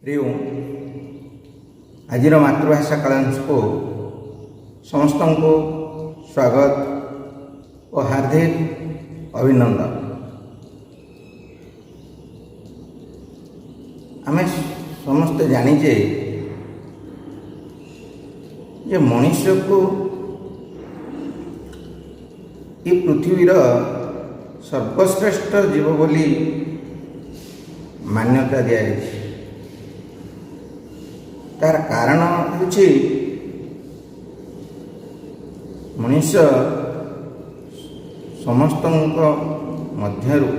हरि ओम। आज मातृभाषा कलांश को समस्त को स्वागत और हार्दिक अभिनंदन। आम समस्ते जानीचे जे मनुष्य को ये पृथ्वीर सर्वश्रेष्ठ जीव बोली मान्यता दिया जाए। तार कारण होछि मनुष्य समस्त मध्यरु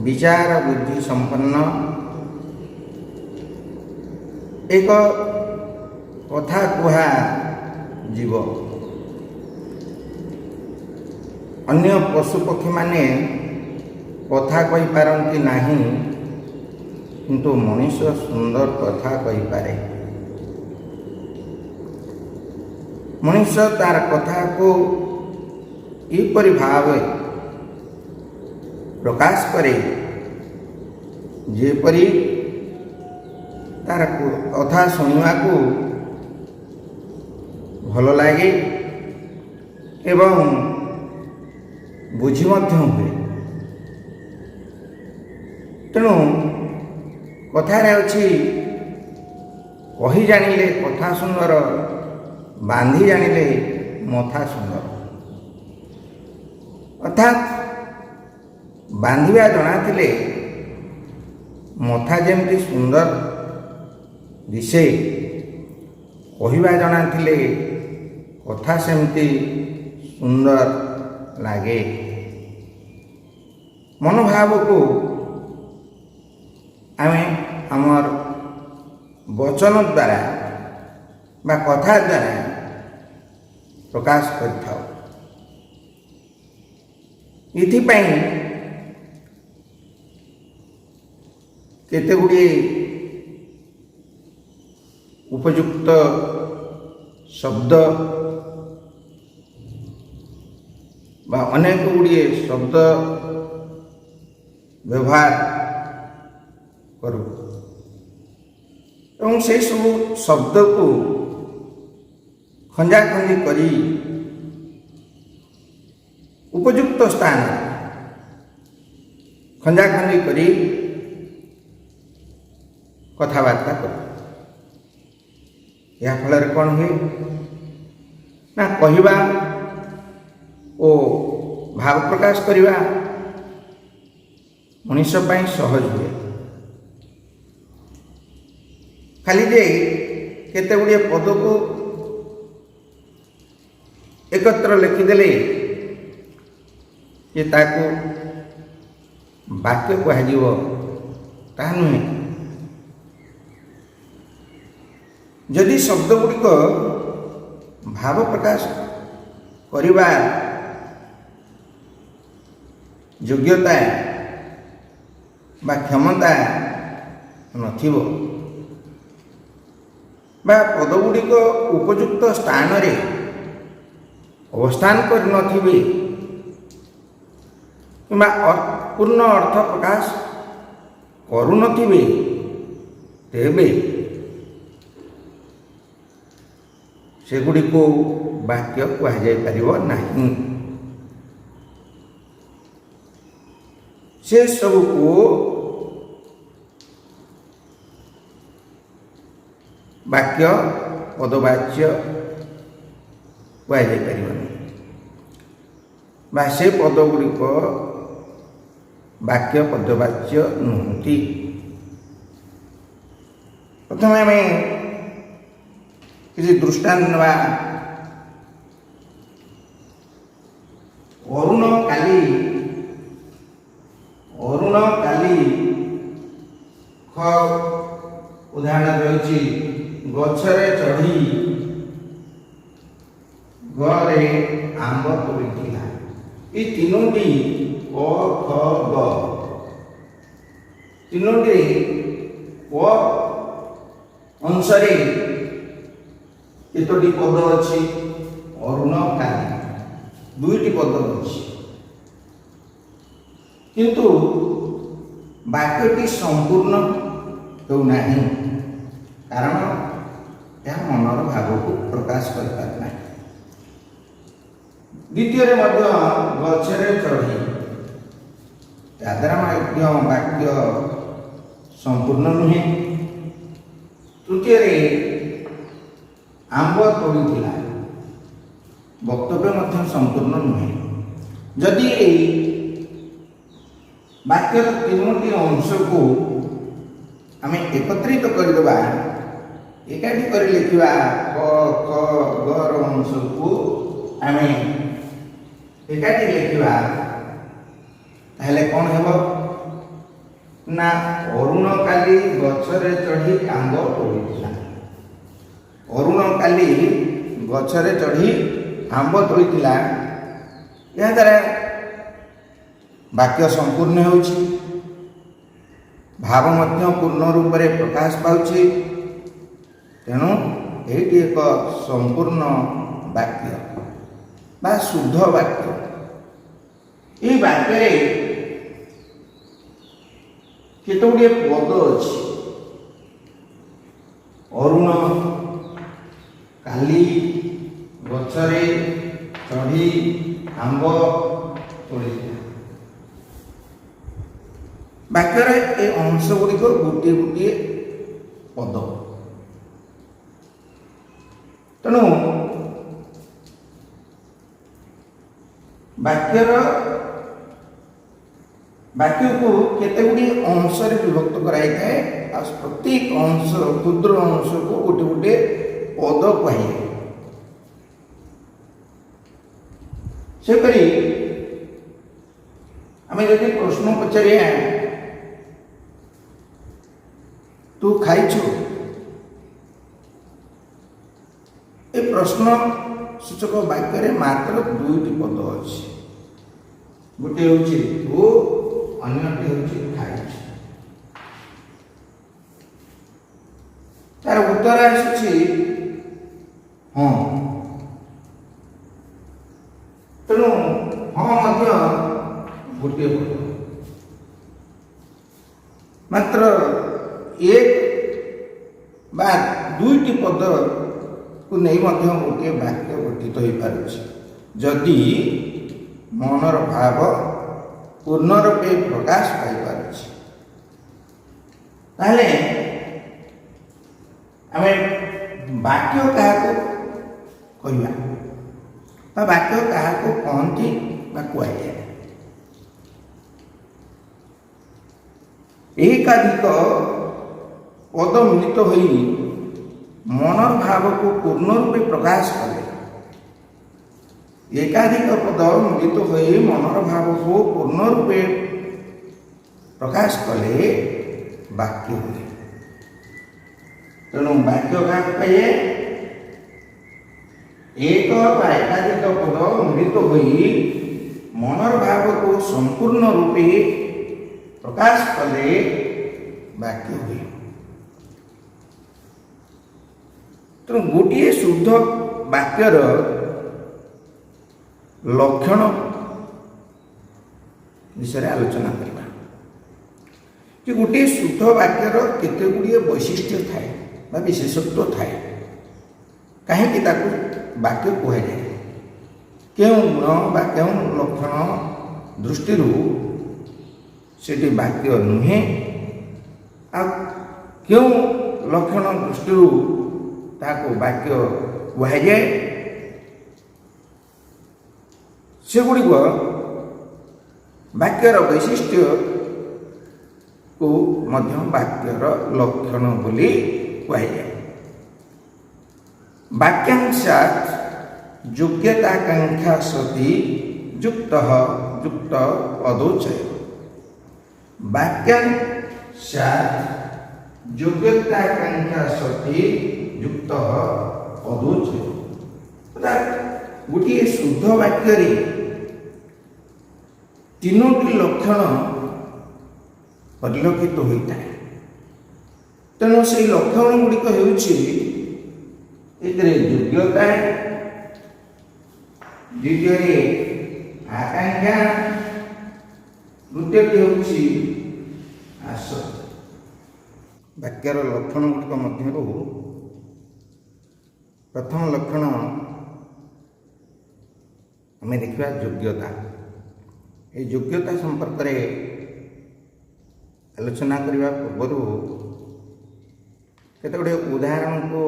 विचार बुद्धि संपन्न एक कथा कुहा जीव। अन्य पशु पक्षी माने कथा कहि पारंती नाही, किंतु मनुष्य सुंदर कथा कहि पारे। मनुष्य तार कथा को इपरि भाव प्रकाश करे जेपरि तार कथा सुनिवा को भल लगे एवं बुझी मध्य हुए। तेणु कथारे अछि कही जानिले कथा सुंदर, बांधी जानिले मथा सुंदर। अर्थात बांधिया जनाथिले मथा जेमती सुंदर दिशे, कहिबा जनाथिले कथा सेमती सुंदर लागे। मनोभाव को आमे आमर वचन द्वारा बा कथा द्वारा प्रकाश कर। इथिपाई केते गुड़िए उपयुक्त शब्द बा अनेक गुड़िए शब्द व्यवहार करूँ एवं से सब शब्द को खंजा खंजी करी उपयुक्त स्थान खंजा खंजी करी कथबार्ता कर। या फल कौन हुए ना कहवा ओ भाव प्रकाश करवा मनुष्य पाई सहज हुए। खाली जे केते गुड़िए पद को एकत्र लिखिदेले ये ताको वाक्य कह ता नुहे। जदि शब्द गुड़िक भाव प्रकाश करिबा योग्यता बा क्षमता नथिबो बा पद गुड़िक उपयुक्त स्थान रे अवस्थान कर नथिबे किंबा पूर्ण अर्थ प्रकाश करू नथिबे, तेबे सेगुड़ी को वाक्य कह जाय परिबो नाही। से सब को वाक्य पदवाच्य कह जाय परिबो बा से पद गुड़िक वाक्य पदवाच्य नुहति। प्रथम आम किसी दृष्टांत नवा। अरुण काली ख उदाहरण रही गछरे चढ़ी घरे आंब तोड़ीला। ये तीनोटी क ख ग तीनोटी क अंशरे केतोटी पद अच्छी अरुण काली दुईटी पद अच्छी, किंतु ବାକ୍ୟଟି ସମ୍ପୂର୍ଣ୍ଣ ହେଉନାହିଁ, କାରଣ ଏହା ମନର ଭାବକୁ ପ୍ରକାଶ କରିପାରେ ନାହିଁ। ଦ୍ୱିତୀୟରେ ମଧ୍ୟ ଗଛରେ ଚଢ଼ି, ଏହାଦ୍ୱାରା ମଧ୍ୟ ବାକ୍ୟ ସମ୍ପୂର୍ଣ୍ଣ ନୁହେଁ। ତୃତୀୟରେ ଆମ୍ବ ତୋଳିଥିଲା, ବକ୍ତବ୍ୟ ମଧ୍ୟ ସମ୍ପୂର୍ଣ୍ଣ ନୁହେଁ। ଯଦି ଏହି ବାକ୍ୟର ତିନୋଟି ଅଂଶକୁ ଆମେ ଏକତ୍ରିତ କରିଦେବା, ଏକାଠି କରି ଲେଖିବା, କ ଖ ଗର ଅଂଶକୁ ଆମେ ଏକାଠି ଲେଖିବା, ତାହେଲେ କ'ଣ ହେବ ନା ଅରୁଣ କାଲି ଗଛରେ ଚଢ଼ି ଆମ୍ବ ତୋଳିଥିଲା। ଅରୁଣ କାଲି ଗଛରେ ଚଢ଼ି ଆମ୍ବ ତୋଳିଥିଲା, ଏହାଦ୍ୱାରା ବାକ୍ୟ ସମ୍ପୂର୍ଣ୍ଣ ହେଉଛି, ଭାବ ମଧ୍ୟ ପୂର୍ଣ୍ଣ ରୂପରେ ପ୍ରକାଶ ପାଉଛି। ତେଣୁ ଏଇଟି ଏକ ସମ୍ପୂର୍ଣ୍ଣ ବାକ୍ୟ ବା ଶୁଦ୍ଧ ବାକ୍ୟ। ଏହି ବାକ୍ୟରେ କେତେଗୁଡ଼ିଏ ପଦ ଅଛି। ଅରୁଣ କାଲି ଗଛରେ ଚଢ଼ି ଆମ୍ବ ତୋଳିଥିଲା। ବାକ୍ୟର ଏ ଅଂଶ ଗୁଡ଼ିକ ଗୋଟିଏ ଗୋଟିଏ ପଦ। ତେଣୁ ବାକ୍ୟକୁ କେତେଗୁଡ଼ିଏ ଅଂଶରେ ବିଭକ୍ତ କରାଯାଇଥାଏ, ଆଉ ପ୍ରତ୍ୟେକ ଅଂଶ କ୍ଷୁଦ୍ର ଅଂଶକୁ ଗୋଟିଏ ଗୋଟିଏ ପଦ କୁହାଯାଏ। ସେପରି ଆମେ ଯଦି ପ୍ରଶ୍ନ ପଚାରିବା, ତୁ ଖାଇଛୁ, ଏ ପ୍ରଶ୍ନ ସୂଚକ ବାକ୍ୟରେ ମାତ୍ର ଦୁଇଟି ପଦ ଅଛି। ଗୋଟିଏ ହେଉଛି ତୁ, ଅନ୍ୟଟି ହେଉଛି ଖାଇଛୁ। ତାର ଉତ୍ତର ଆସୁଛି ହଁ। ତେଣୁ ହଁ ମଧ୍ୟ ଗୋଟିଏ ପଦ। ମାତ୍ର ଏକ ବା ଦୁଇଟି ପଦକୁ ନେଇ ମଧ୍ୟ ଗୋଟିଏ ବାକ୍ୟ ଗଠିତ ହୋଇପାରୁଛି, ଯଦି ମନର ଭାବ ପୂର୍ଣ୍ଣ ରୂପେ ପ୍ରକାଶ ପାଇପାରୁଛି। ତାହେଲେ ଆମେ ବାକ୍ୟ କାହାକୁ କହିବା ବା ବାକ୍ୟ କାହାକୁ କହନ୍ତି ବା କୁହାଯାଏ? ଏକାଧିକ ପଦ ମିଳିତ ହୋଇ ମନର ଭାବକୁ ପୂର୍ଣ୍ଣ ରୂପେ ପ୍ରକାଶ କଲେ। ଏକାଧିକ ପଦ ମିଳିତ ହୋଇ ମନର ଭାବକୁ ପୂର୍ଣ୍ଣ ରୂପେ ପ୍ରକାଶ କଲେ ବାକ୍ୟ ହୁଏ। ତେଣୁ ବାକ୍ୟ କାହାକୁ କହିଲେ? ଏକ ବା ଏକାଧିକ ପଦ ମିଳିତ ହୋଇ ମନର ଭାବକୁ ସମ୍ପୂର୍ଣ୍ଣ ରୂପେ ପ୍ରକାଶ କଲେ ବାକ୍ୟ ହୁଏ। ତେଣୁ ଗୋଟିଏ ଶୁଦ୍ଧ ବାକ୍ୟର ଲକ୍ଷଣ ବିଷୟରେ ଆଲୋଚନା କରିବା। କି ଗୋଟିଏ ଶୁଦ୍ଧ ବାକ୍ୟର କେତେ ଗୁଡ଼ିଏ ବୈଶିଷ୍ଟ୍ୟ ଥାଏ ବା ବିଶେଷତ୍ୱ ଥାଏ, କାହିଁକି ତାକୁ ବାକ୍ୟ କୁହାଯାଏ, କେଉଁ ଗୁଣ ବା କେଉଁ ଲକ୍ଷଣ ଦୃଷ୍ଟିରୁ ସେଠି ବାକ୍ୟ ନୁହେଁ, ଆଉ କେଉଁ ଲକ୍ଷଣ ଦୃଷ୍ଟିରୁ ତାହାକୁ ବାକ୍ୟ କୁହାଯାଏ, ସେଗୁଡ଼ିକ ବାକ୍ୟର ବୈଶିଷ୍ଟ୍ୟକୁ ମଧ୍ୟ ବାକ୍ୟର ଲକ୍ଷଣ ବୋଲି କୁହାଯାଏ। ବାକ୍ୟାଂଶାତ୍ ଯୋଗ୍ୟତାକାଂକ୍ଷା ସତି ଯୁକ୍ତ ପଦୋଚ୍ଚୟ। ବାକ୍ୟାଂଶାତ୍ ଯୋଗ୍ୟତାକାଂକ୍ଷା ସତି ଯୁକ୍ତ ପଦୋଚ୍ଚୟ। ଅର୍ଥାତ୍ ଗୋଟିଏ ଶୁଦ୍ଧ ବାକ୍ୟରେ ତିନୋଟି ଲକ୍ଷଣ ପରିଲକ୍ଷିତ ହୋଇଥାଏ। ତେଣୁ ସେହି ଲକ୍ଷଣ ଗୁଡ଼ିକ ହେଉଛି, ଏଥିରେ ଯୋଗ୍ୟତା, ଦ୍ୱିତୀୟରେ ଆକାଂକ୍ଷା, ତୃତୀୟଟି ହେଉଛି ଆସ। ବାକ୍ୟର ଲକ୍ଷଣ ଗୁଡ଼ିକ ମଧ୍ୟରୁ ପ୍ରଥମ ଲକ୍ଷଣ ଆମେ ଦେଖିବା ଯୋଗ୍ୟତା। এই ଯୋଗ୍ୟତା ସମ୍ପର୍କରେ ଆଲୋଚନା କରିବା ପୂର୍ବରୁ କେତେ ଗୁଡ଼ିଏ ଉଦାହରଣକୁ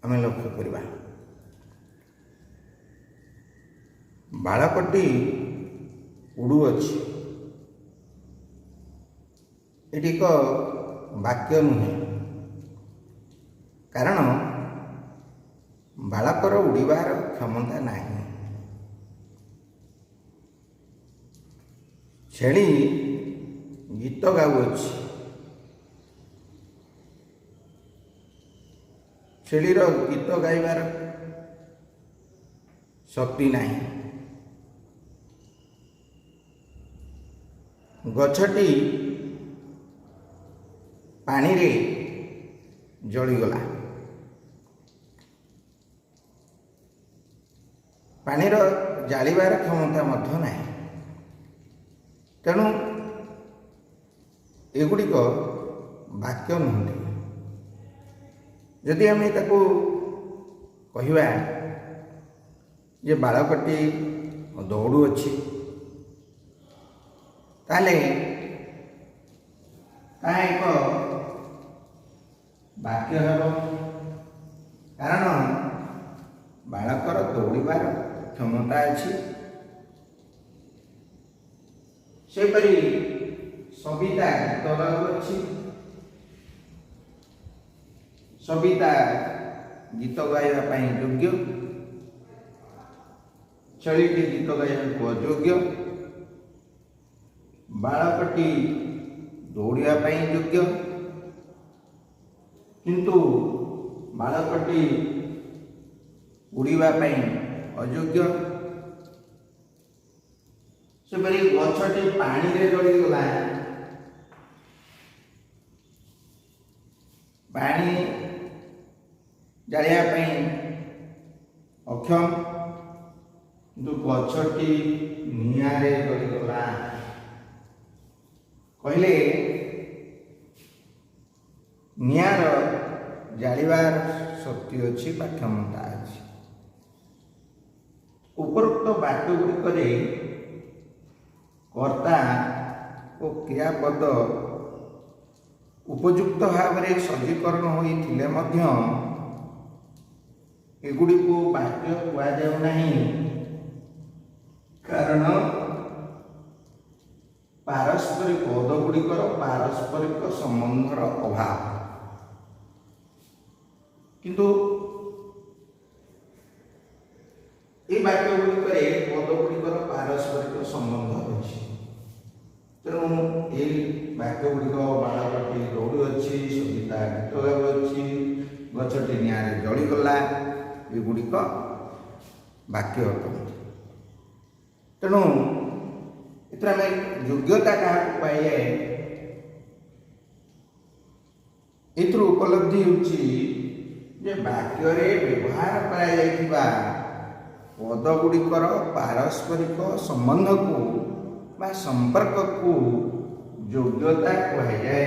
ଆମେ ଲକ୍ଷ୍ୟ କରିବା। ବାଳକଟି ଉଡ଼ୁଅଛି, ଏଠି ଏକ ବାକ୍ୟ ନୁହେଁ, କାରଣ ବାଳକର ଉଡ଼ିବାର କ୍ଷମତା ନାହିଁ। ଛେଳି ଗୀତ ଗାଉଅଛି, ଛେଳିର ଗୀତ ଗାଇବାର ଶକ୍ତି ନାହିଁ। ଗଛଟି ପାଣିରେ ଜଳିଗଲା, ପାଣିର ଜାଳିବାର କ୍ଷମତା ମଧ୍ୟ ନାହିଁ। ତେଣୁ ଏଗୁଡ଼ିକ ବାକ୍ୟ ନୁହନ୍ତି। ଯଦି ଆମେ ତାକୁ କହିବା ଯେ ବାଳକଟି ଦୌଡ଼ୁଅଛି, ତାହେଲେ ତାହା ଏକ ବାକ୍ୟ ହେବ, କାରଣ ବାଳକର ଦୌଡ଼ିବାର କ୍ଷମତା ଅଛି। ସେପରି ସବିତା ଗୀତ ଗାଉଅଛି, ସବିତା ଗୀତ ଗାଇବା ପାଇଁ ଯୋଗ୍ୟ, ଛେଳିଟି ଗୀତ ଗାଇବାକୁ ଅଯୋଗ୍ୟ। ବାଳକଟି ଦୌଡ଼ିବା ପାଇଁ ଯୋଗ୍ୟ, କିନ୍ତୁ ବାଳକଟି ଉଡ଼ିବା ପାଇଁ ଅଯୋଗ୍ୟ। ସେପରି ଗଛଟି ପାଣିରେ ଜଳିଗଲା, ପାଣି ଜାଳିବା ପାଇଁ ଅକ୍ଷମ, କିନ୍ତୁ ଗଛଟି ନିଆଁରେ ଜଳିଗଲା। କହିଲେ ନିଆଁର ଜାଳିବାର ଶକ୍ତି ଅଛି ବା କ୍ଷମତା ଅଛି। ଉପରୋକ୍ତ ବାକ୍ୟ ଗୁଡ଼ିକରେ କର୍ତ୍ତା ଓ କ୍ରିୟାପଦ ଉପଯୁକ୍ତ ଭାବରେ ସଜ୍ଜୀକରଣ ହୋଇଥିଲେ ମଧ୍ୟ ଏଗୁଡ଼ିକୁ ବାକ୍ୟ କୁହାଯାଉ ନାହିଁ, କାରଣ ପାରସ୍ପରିକ ପଦ ଗୁଡ଼ିକର ପାରସ୍ପରିକ ସମ୍ବନ୍ଧର ଅଭାବ। କିନ୍ତୁ এই ବାକ୍ୟ ଗୁଡ଼ିକରେ ପଦ ଗୁଡ଼ିକର ପାରସ୍ପରିକ ସମ୍ବନ୍ଧ ଅଛି। ତେଣୁ ଏହି ବାକ୍ୟ ଗୁଡ଼ିକ ବାଳକଟି ଦୌଡ଼ୁଅଛି, ସବିତା ଗୀତ ଗାଉଅଛି, ଗଛଟି ନିଆଁରେ ଜଳିଗଲା, ଏଗୁଡ଼ିକ ବାକ୍ୟ ଅଟନ୍ତି। ତେଣୁ ଏଥିରେ ଆମେ ଯୋଗ୍ୟତା କାହାକୁ ପାଇଯାଏ, ଏଥିରୁ ଉପଲବ୍ଧି ହେଉଛି ଯେ ବାକ୍ୟରେ ବ୍ୟବହାର କରାଯାଇଥିବା ପଦ ଗୁଡ଼ିକର ପାରସ୍ପରିକ ସମ୍ବନ୍ଧକୁ ବା ସମ୍ପର୍କକୁ ଯୋଗ୍ୟତା କୁହାଯାଏ।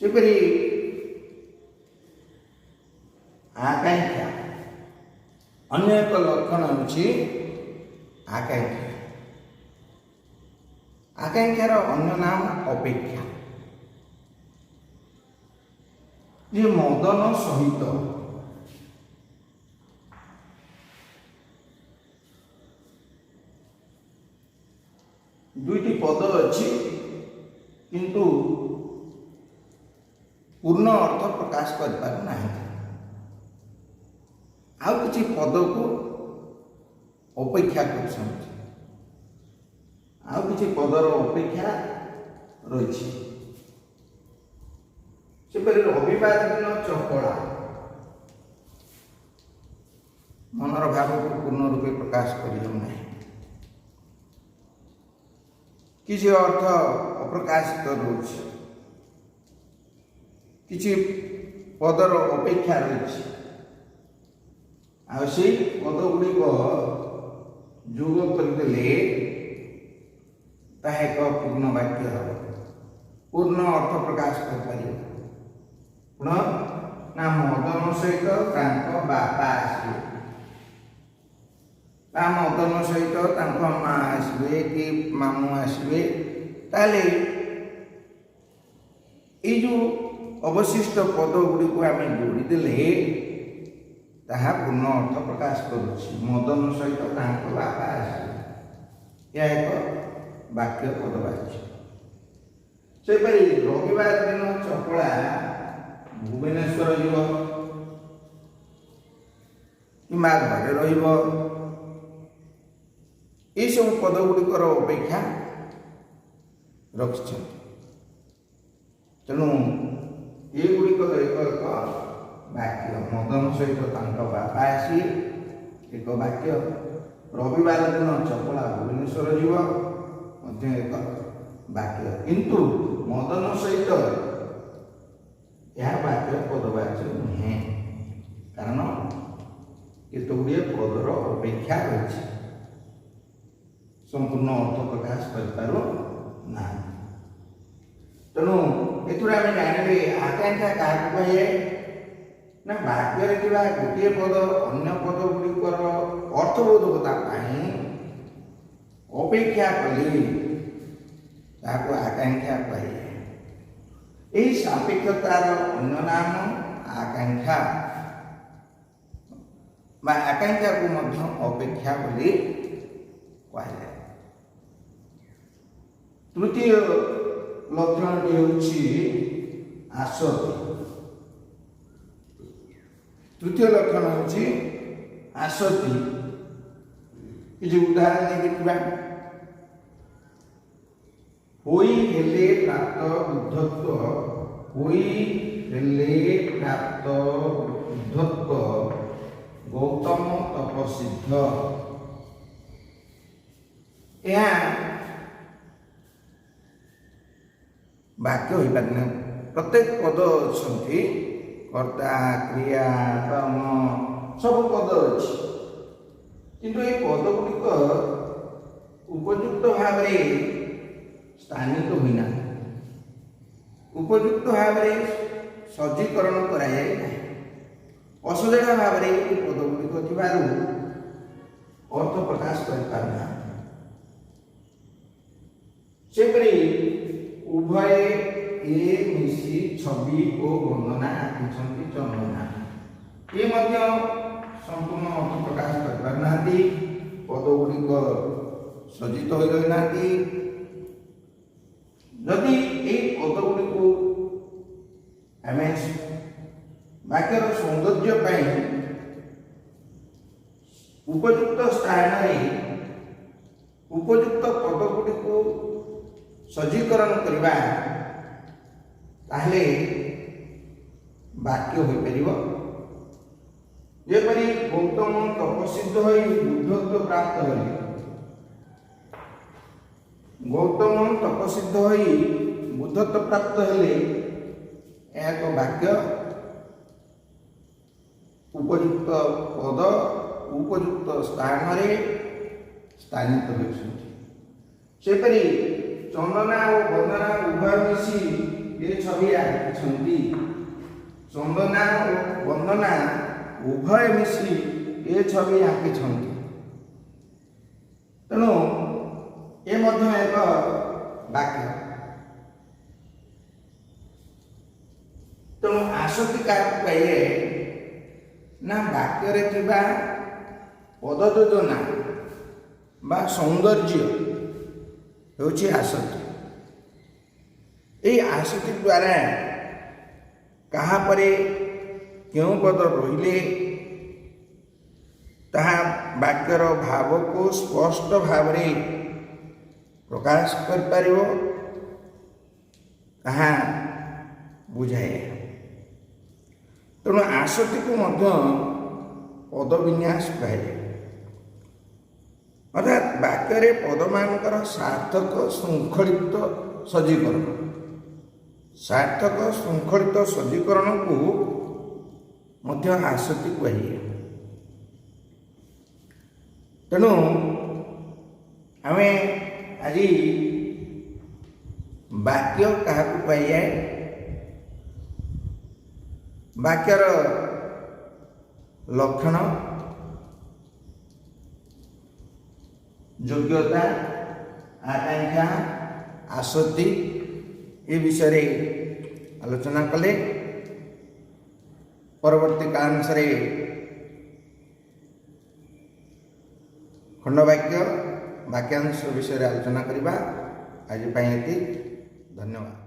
ସେପରି ଆକାଂକ୍ଷା, ଅନ୍ୟ ଏକ ଲକ୍ଷଣ ହେଉଛି ଆକାଂକ୍ଷା। ଆକାଂକ୍ଷାର ଅନ୍ୟ ନାମ ଅପେକ୍ଷା। ଯେ ମଦନ ସହିତ ଦୁଇଟି ପଦ ଅଛି, କିନ୍ତୁ ପୂର୍ଣ୍ଣ ଅର୍ଥ ପ୍ରକାଶ କରିପାରୁନାହିଁ। ଆଉ କିଛି ପଦକୁ ଅପେକ୍ଷା କରୁଛନ୍ତି, ଆଉ କିଛି ପଦର ଅପେକ୍ଷା ରହିଛି। ସେପରି ରବିବାର ଦିନ ଚପଳା ମନର ଭାବକୁ ପୂର୍ଣ୍ଣ ରୂପେ ପ୍ରକାଶ କରିହେଉନାହିଁ, କିଛି ଅର୍ଥ ଅପ୍ରକାଶିତ ରହୁଛି, କିଛି ପଦର ଅପେକ୍ଷା ରହିଛି। ଆଉ ସେଇ ପଦ ଗୁଡ଼ିକ ଯୋଗ କରିଦେଲେ ତାହା ଏକ ପୂର୍ଣ୍ଣ ବାକ୍ୟ ହେବ, ପୂର୍ଣ୍ଣ ଅର୍ଥ ପ୍ରକାଶ କରିପାରିବ। ପୁଣ ନା ମଦନ ସହିତ ତାଙ୍କ ବାପା ଆସିବେ, ବା ମଦନ ସହିତ ତାଙ୍କ ମା ଆସିବେ କି ମାମୁଁ ଆସିବେ, ତାହେଲେ ଏଇ ଯେଉଁ ଅବଶିଷ୍ଟ ପଦ ଗୁଡ଼ିକୁ ଆମେ ଯୋଡ଼ିଦେଲେ ତାହା ପୂର୍ଣ୍ଣ ଅର୍ଥ ପ୍ରକାଶ କରୁଛି। ମଦନ ସହିତ ତାଙ୍କ ବାପା ଆସିବେ, ଏହା ଏକ ବାକ୍ୟ ପଦବାଚ୍ୟ। ସେହିପରି ରବିବାର ଦିନ ଚପଳା ଭୁବନେଶ୍ୱର ଯିବ କିମ୍ବା ଘରେ ରହିବ, ଏସବୁ ପଦ ଗୁଡ଼ିକର ଅପେକ୍ଷା ରଖିଛନ୍ତି। ତେଣୁ ଏଗୁଡ଼ିକ ଏକ ଏକ ବାକ୍ୟ। ମଦନ ସହିତ ତାଙ୍କ ବାପା ଆସି ଏକ ବାକ୍ୟ, ରବିବାର ଦିନ ଚପଳା ଭୁବନେଶ୍ୱର ଯିବ ମଧ୍ୟ ଏକ ବାକ୍ୟ। କିନ୍ତୁ ମଦନ ସହିତ ଏହା ବାକ୍ୟ ପଦବାଚ୍ୟ ନୁହେଁ, କାରଣ କେତେ ଗୁଡ଼ିଏ ପଦର ଅପେକ୍ଷା ରହିଛି, ସମ୍ପୂର୍ଣ୍ଣ ଅର୍ଥ ପ୍ରକାଶ କରିପାରୁ ନାହିଁ। ତେଣୁ ଏଥିରୁ ଆମେ ଜାଣିଲେ ଆକାଂକ୍ଷା କାହାକୁ କୁହାଯାଏ ନା ବାକ୍ୟରେ ଥିବା ଗୋଟିଏ ପଦ ଅନ୍ୟ ପଦ ଗୁଡ଼ିକର ଅର୍ଥବୋଧକତା ପାଇଁ ଅପେକ୍ଷା କଲେ ତାହାକୁ ଆକାଂକ୍ଷା କୁହାଯାଏ। ଏହି ସାପେକ୍ଷତାର ଅନ୍ୟ ନାମ ଆକାଂକ୍ଷା ବା ଆକାଂକ୍ଷାକୁ ମଧ୍ୟ ଅପେକ୍ଷା ବୋଲି କୁହାଯାଏ। ତୃତୀୟ ଲକ୍ଷଣଟି ହେଉଛି ଆସକ୍ତି। ତୃତୀୟ ଲକ୍ଷଣ ହେଉଛି ଆସକ୍ତି। କିଛି ଉଦାହରଣ ଦେଖିଥିବା, ହୋଇ ହେଲେ ପ୍ରାପ୍ତ ବୁଦ୍ଧତ୍ଵ, ହୋଇ ହେଲେ ପ୍ରାପ୍ତ ବୁଦ୍ଧତ୍ଵ ଗୌତମ ତପସିଦ୍ଧ। ଏହା ବାକ୍ୟ ହୋଇପାରେ ନାହିଁ। ପ୍ରତ୍ୟେକ ପଦ ଅଛନ୍ତି, କର୍ତ୍ତା କ୍ରିୟା କର୍ମ ସବୁ ପଦ ଅଛି, କିନ୍ତୁ ଏହି ପଦ ଗୁଡ଼ିକ ଉପଯୁକ୍ତ ଭାବରେ ସ୍ଥାନିତ ହୋଇନାହିଁ, ଉପଯୁକ୍ତ ଭାବରେ ସଜ୍ଜୀକରଣ କରାଯାଇ ନାହିଁ। ଅସଜଡ଼ା ଭାବରେ ଏହି ପଦ ଗୁଡ଼ିକ ଥିବାରୁ ଅର୍ଥ ପ୍ରକାଶ କରିପାରୁନାହିଁ। ସେପରି ଉଭୟ ଏ ମିଶି ଛବି ଓ ବର୍ଣ୍ଣନା ଆଙ୍କିଛନ୍ତି ଚନ୍ଦନା, ଏ ମଧ୍ୟ ସମ୍ପୂର୍ଣ୍ଣ ଅର୍ଥ ପ୍ରକାଶ କରିପାରୁନାହାନ୍ତି, ପଦ ଗୁଡ଼ିକ ସଜ୍ଜିତ ହୋଇ ରହିନାହାନ୍ତି। ଯଦି ଏହି ପଦ ଗୁଡ଼ିକୁ ଆମେ ବାକ୍ୟର ସୌନ୍ଦର୍ଯ୍ୟ ପାଇଁ ଉପଯୁକ୍ତ ସ୍ଥାନରେ ଉପଯୁକ୍ତ ପଦ ଗୁଡ଼ିକୁ ସଜ୍ଜୀକରଣ କରିବା, ତାହେଲେ ବାକ୍ୟ ହୋଇପାରିବ। ଯେପରି ଗୌତମ ତପସିଦ୍ଧ ହୋଇ ବୁଦ୍ଧତ୍ୱ ପ୍ରାପ୍ତ ହେଲେ, ଗୌତମ ତପସିଦ୍ଧ ହୋଇ ବୁଦ୍ଧତ୍ୱ ପ୍ରାପ୍ତ ହେଲେ, ଏହା ଏକ ବାକ୍ୟ। ଉପଯୁକ୍ତ ପଦ ଉପଯୁକ୍ତ ସ୍ଥାନରେ ସ୍ଥାନିତ ହୋଇଛନ୍ତି। ସେପରି ଚନ୍ଦନା ଓ ବନ୍ଦନା ଉଭୟ ମିଶି ଏ ଛବି ଆଙ୍କିଛନ୍ତି, ଚନ୍ଦନା ଓ ବନ୍ଦନା ଉଭୟ ମିଶି ଏ ଛବି ଆଙ୍କିଛନ୍ତି। ତେଣୁ ଏ ମଧ୍ୟ ଏକ ବାକ୍ୟ। ତେଣୁ ଆସକ୍ତି କାହାକୁ କହିଲେ ନା ବାକ୍ୟରେ ଥିବା ପଦ ଯୋଜନା ବା ସୌନ୍ଦର୍ଯ୍ୟ ହେଉଛି ଆସକ୍ତି। ଏହି ଆସକ୍ତି ଦ୍ୱାରା କାହା ପରେ କେଉଁ ପଦ ରହିଲେ ତାହା ବାକ୍ୟର ଭାବକୁ ସ୍ପଷ୍ଟ ଭାବରେ ପ୍ରକାଶ କରିପାରିବ, ତାହା ବୁଝାଏ। ତେଣୁ ଆସକ୍ତିକୁ ମଧ୍ୟ ପଦ ବିନ୍ୟାସ କୁହାଯାଏ। ଅର୍ଥାତ୍ ବାକ୍ୟରେ ପଦମାନଙ୍କର ସାର୍ଥକ ଶୃଙ୍ଖଳିତ ସଜ୍ଜୀକରଣ, ସାର୍ଥକ ଶୃଙ୍ଖଳିତ ସଜ୍ଜୀକରଣକୁ ମଧ୍ୟ ଆସକ୍ତି କୁହାଯାଏ। ତେଣୁ आमे आज वाक्य क्या कहुए वाक्यर लक्षण योग्यता आकांक्षा आसक्ति ये विषय आलोचना कले परवर्ती कालांश खंडवाक्य वाक्यांश विषय आलोचना करवा आज धन्यवाद।